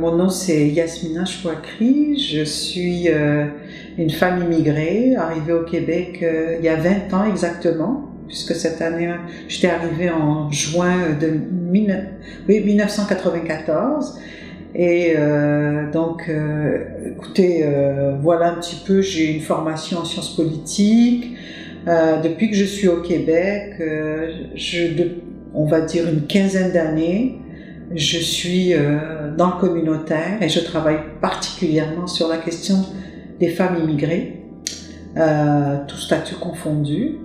Mon nom c'est Yasmina Chouakri, je suis une femme immigrée arrivée au Québec il y a 20 ans exactement, puisque cette année j'étais arrivée en juin de 1994. Et écoutez, voilà un petit peu, j'ai une formation en sciences politiques. Depuis que je suis au Québec, on va dire une quinzaine d'années, je suis dans le communautaire et je travaille particulièrement sur la question des femmes immigrées, tout statut confondu.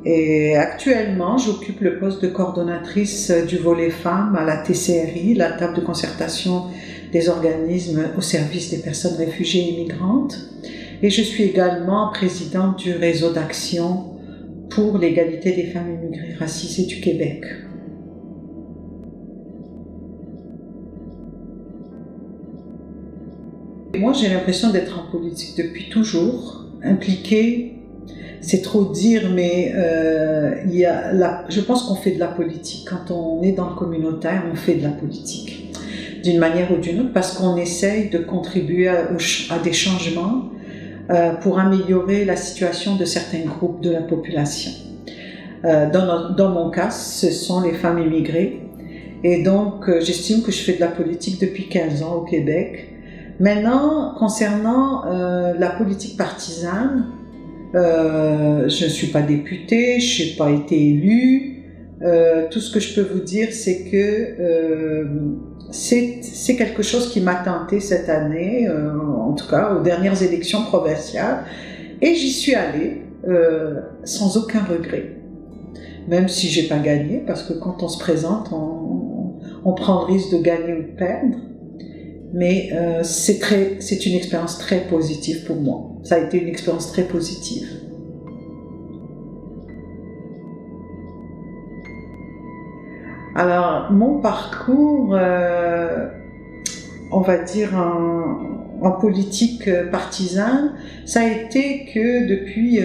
Et actuellement, j'occupe le poste de coordonnatrice du volet femmes à la TCRI, la table de concertation des organismes au service des personnes réfugiées et immigrantes. Et je suis également présidente du réseau d'action pour l'égalité des femmes immigrées racisées du Québec. Moi, j'ai l'impression d'être en politique depuis toujours, impliquée. C'est trop dire, mais je pense qu'on fait de la politique. Quand on est dans le communautaire, on fait de la politique, d'une manière ou d'une autre, parce qu'on essaye de contribuer à des changements pour améliorer la situation de certains groupes de la population. Dans mon cas, ce sont les femmes immigrées. Et donc, j'estime que je fais de la politique depuis 15 ans au Québec. Maintenant, concernant la politique partisane, je ne suis pas députée, je n'ai pas été élue. Tout ce que je peux vous dire, c'est que c'est quelque chose qui m'a tenté cette année, en tout cas aux dernières élections provinciales, et j'y suis allée sans aucun regret. Même si j'ai pas gagné, parce que quand on se présente, on prend le risque de gagner ou de perdre. Mais c'est une expérience très positive pour moi. Ça a été une expérience très positive. Alors, mon parcours, on va dire en politique partisane, ça a été que depuis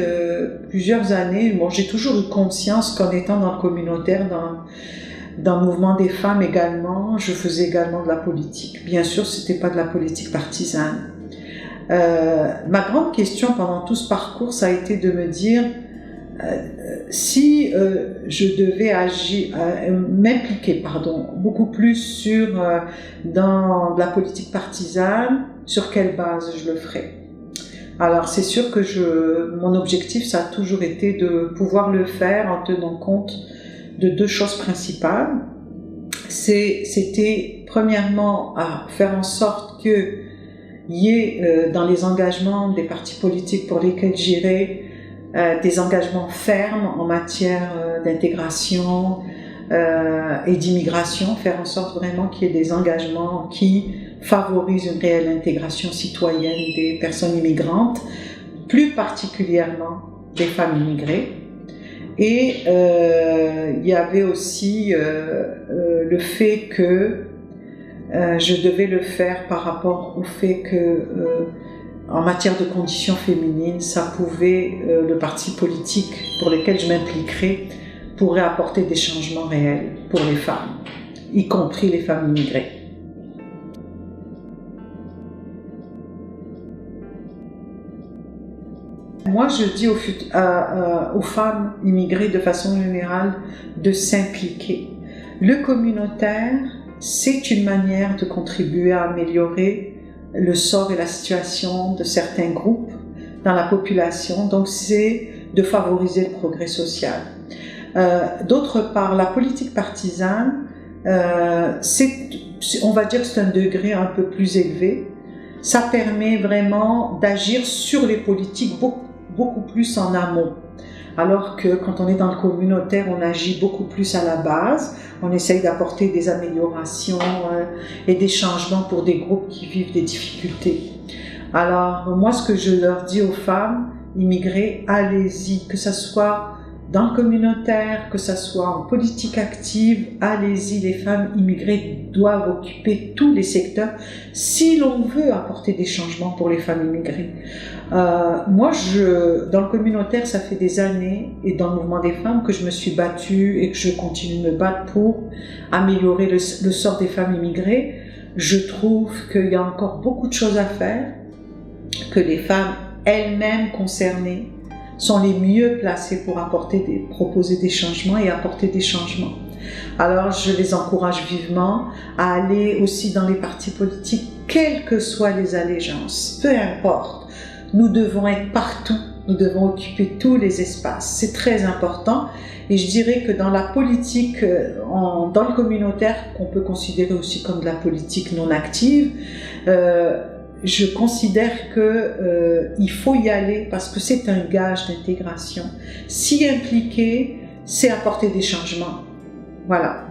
plusieurs années, j'ai toujours eu conscience qu'en étant dans le communautaire, dans le mouvement des femmes également, je faisais également de la politique. Bien sûr, c'était pas de la politique partisane. Ma grande question pendant tout ce parcours, ça a été de me dire si je devais m'impliquer beaucoup plus dans la politique partisane, sur quelle base je le ferais. Alors c'est sûr que mon objectif, ça a toujours été de pouvoir le faire en tenant compte de deux choses principales. C'était premièrement à faire en sorte qu'il y ait dans les engagements des partis politiques pour lesquels j'irai des engagements fermes en matière d'intégration et d'immigration, faire en sorte vraiment qu'il y ait des engagements qui favorisent une réelle intégration citoyenne des personnes immigrantes, plus particulièrement des femmes immigrées. Et il y avait aussi le fait que je devais le faire par rapport au fait que en matière de conditions féminines, le parti politique pour lequel je m'impliquerais pourrait apporter des changements réels pour les femmes, y compris les femmes immigrées. Moi, je dis aux femmes immigrées de façon générale de s'impliquer. Le communautaire, c'est une manière de contribuer à améliorer le sort et la situation de certains groupes dans la population, donc c'est de favoriser le progrès social. D'autre part, la politique partisane, on va dire que c'est un degré un peu plus élevé. Ça permet vraiment d'agir sur les politiques beaucoup plus en amont. Alors que quand on est dans le communautaire, on agit beaucoup plus à la base, on essaye d'apporter des améliorations et des changements pour des groupes qui vivent des difficultés. Alors moi, ce que je leur dis aux femmes immigrées, allez-y, que ça soit dans le communautaire, que ça soit en politique active, allez-y, les femmes immigrées doivent occuper tous les secteurs si l'on veut apporter des changements pour les femmes immigrées. Moi, dans le communautaire, ça fait des années, et dans le mouvement des femmes, que je me suis battue et que je continue de me battre pour améliorer le sort des femmes immigrées. Je trouve qu'il y a encore beaucoup de choses à faire, que les femmes elles-mêmes concernées sont les mieux placées pour proposer des changements et apporter des changements. Alors je les encourage vivement à aller aussi dans les partis politiques, quelles que soient les allégeances, peu importe. Nous devons être partout, nous devons occuper tous les espaces, c'est très important. Et je dirais que dans la politique, dans le communautaire, qu'on peut considérer aussi comme de la politique non active, je considère qu'il faut y aller parce que c'est un gage d'intégration. S'y impliquer, c'est apporter des changements. Voilà.